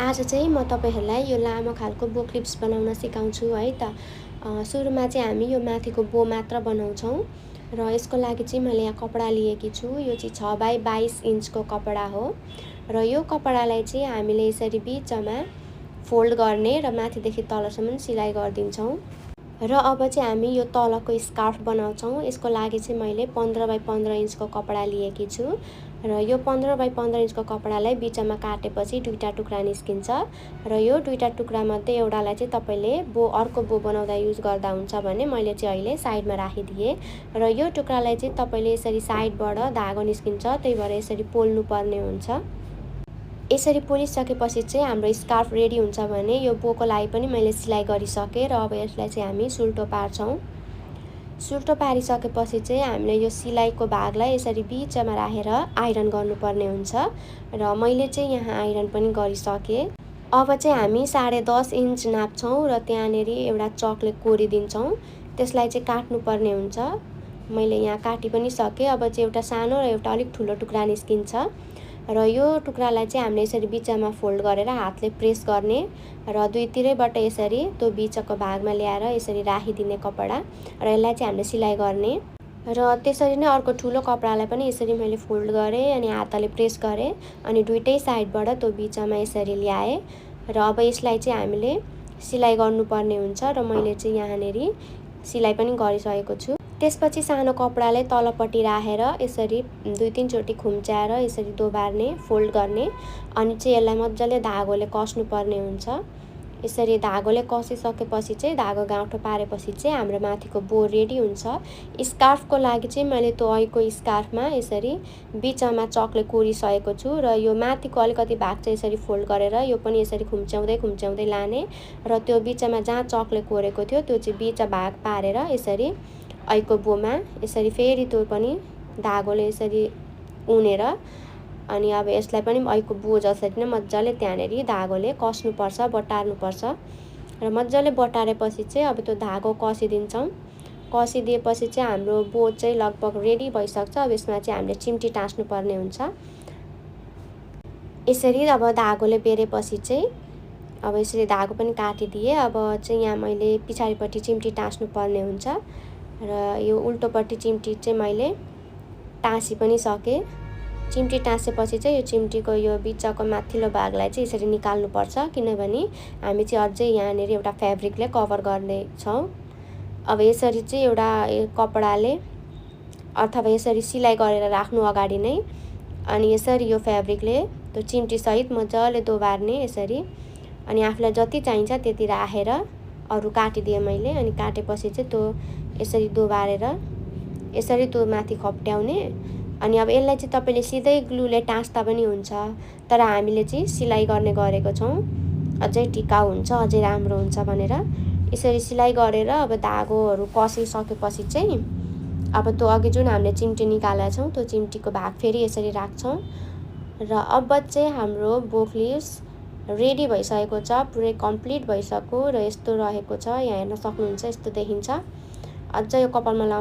आज चाहिँ म तपाईँहरूलाई यो लामो खालको बो क्लिप्स बनाउन सिकाउँछु है त। सुरुमा चाहिँ हामी यो माथिको बो मात्र बनाउँछौँ र यसको लागि चाहिँ मैले यहाँ कपडा लिएकी छु। यो चाहिँ 6 बाई 22 इन्चको कपडा हो र यो कपडालाई चाहिँ हामीले यसरी बिचमा फोल्ड गर्ने र माथिदेखि तलसम्म सिलाइ गरिदिन्छौँ। र अब चाहिँ हामी यो तलको स्कार्फ बनाउँछौँ। यसको लागि चाहिँ मैले 15 बाई 15 इन्चको कपडा लिएकी छु र यो 15 बाई 15 इन्चको कपडालाई बिचमा काटेपछि दुईटा टुक्रा निस्किन्छ र यो दुईटा टुक्रामध्ये एउटालाई चाहिँ तपाईँले अर्को बो बनाउँदा युज गर्दा हुन्छ भने मैले चाहिँ अहिले साइडमा राखिदिएँ र यो टुक्रालाई चाहिँ तपाईँले यसरी साइडबाट धागो निस्किन्छ, त्यही भएर यसरी पोल्नु पर्ने हुन्छ। यसरी पोलिसकेपछि चाहिँ हाम्रो स्कार्फ रेडी हुन्छ भने यो बोको लागि पनि मैले सिलाइ गरिसकेँ र अब यसलाई चाहिँ हामी सुल्टो पार्छौँ। सुल्टो पारिसकेपछि चाहिँ हामीले यो सिलाइको भागलाई यसरी बिचमा राखेर आइरन गर्नुपर्ने हुन्छ र मैले चाहिँ यहाँ आइरन पनि गरिसकेँ। अब चाहिँ हामी 10.5 इन्च नाप्छौँ र त्यहाँनेर एउटा चकले कोरिदिन्छौँ। त्यसलाई चाहिँ काट्नुपर्ने हुन्छ। मैले यहाँ काटी पनि सकेँ। अब चाहिँ एउटा सानो र एउटा अलिक ठुलो टुक्रा निस्किन्छ र यो टुक्रालाई चाहिँ हामीले यसरी बिचमा फोल्ड गरेर हातले प्रेस गर्ने र दुईतिरैबाट यसरी त्यो बिचको भागमा ल्याएर यसरी राखिदिने कपडा र यसलाई चाहिँ हामीले सिलाइ गर्ने र त्यसरी नै अर्को ठुलो कपडालाई पनि यसरी मैले फोल्ड गरेँ अनि हातले प्रेस गरेँ अनि दुईटै साइडबाट त्यो बिचमा यसरी ल्याएँ र अब यसलाई चाहिँ हामीले सिलाइ गर्नुपर्ने हुन्छ र मैले चाहिँ यहाँनेर सिलाइ पनि गरिसकेको छु। त्यसपछि सानो कपडालाई तलपट्टि राखेर यसरी 2-3 चोटि खुम्च्याएर यसरी दोबार्ने, फोल्ड गर्ने अनि चाहिँ यसलाई मजाले धागोले कस्नुपर्ने हुन्छ। यसरी धागोले कसिसकेपछि चाहिँ धागो गाँठो पारेपछि चाहिँ हाम्रो माथिको बो रेडी हुन्छ। स्कार्फको लागि चाहिँ मैले त्यो ऐको स्कार्फमा यसरी बिचमा चकले कोरिसकेको छु र यो माथिको अलिकति भाग चाहिँ यसरी फोल्ड गरेर यो पनि यसरी खुम्च्याउँदै लाने र त्यो बिचमा जहाँ चकले कोरेको थियो त्यो चाहिँ बिच भाग पारेर यसरी ऐको बोमा यसरी फेरि त्यो पनि धागोले यसरी उनेर अनि अब यसलाई पनि ऐको बो जसरी नै मजाले त्यहाँनेर धागोले कस्नुपर्छ, बटार्नुपर्छ र मजाले बटारेपछि चाहिँ अब त्यो धागो कसिदिन्छौँ। कसिदिएपछि चाहिँ हाम्रो बो चाहिँ लगभग रेडी भइसक्छ। अब यसमा चाहिँ हामीले चिम्टी टाँस्नुपर्ने हुन्छ। यसरी अब धागोले बेरेपछि चाहिँ अब यसरी धागो पनि काटिदिएँ। अब चाहिँ यहाँ मैले पछाडिपट्टि चिम्टी टाँस्नुपर्ने हुन्छ र यो उल्टोपट्टि चिम्टी चाहिँ मैले टाँसी पनि सकेँ। चिम्टी टाँसेपछि चाहिँ यो चिम्टीको यो बिचको माथिल्लो भागलाई चाहिँ यसरी निकाल्नुपर्छ किनभने हामी चाहिँ अझै यहाँनेर एउटा फ्याब्रिकले कभर गर्नेछौँ। अब यसरी चाहिँ एउटा कपडाले अथवा यसरी सिलाइ गरेर राख्नु अगाडि नै अनि यसरी यो फ्याब्रिकले त्यो चिम्टीसहित मजाले दोबार्ने यसरी अनि आफूलाई जति चाहिन्छ त्यति राखेर अरू काटिदिएँ मैले अनि काटेपछि चाहिँ त्यो यसरी दोबारेर यसरी त्यो माथि खप्ट्याउने अनि अब यसलाई चाहिँ तपाईँले सिधै ग्लुले टाँस्दा पनि हुन्छ तर हामीले चाहिँ सिलाइ गर्ने गरेको छौँ अझै टिकाउ हुन्छ, अझै राम्रो हुन्छ भनेर। यसरी सिलाइ गरेर अब धागोहरू कसिसकेपछि चाहिँ अब त्यो अघि जुन हामीले चिम्टी निकालेका छौँ त्यो चिम्टीको भाग फेरि यसरी राख्छौँ र अब चाहिँ हाम्रो बो क्लिप्स रेडी भइसकेको छ। पुरै कम्प्लिट भइसक्यो र यस्तो रहेको छ। यहाँ हेर्न सक्नुहुन्छ, यस्तो देखिन्छ। अझ यो कपालमा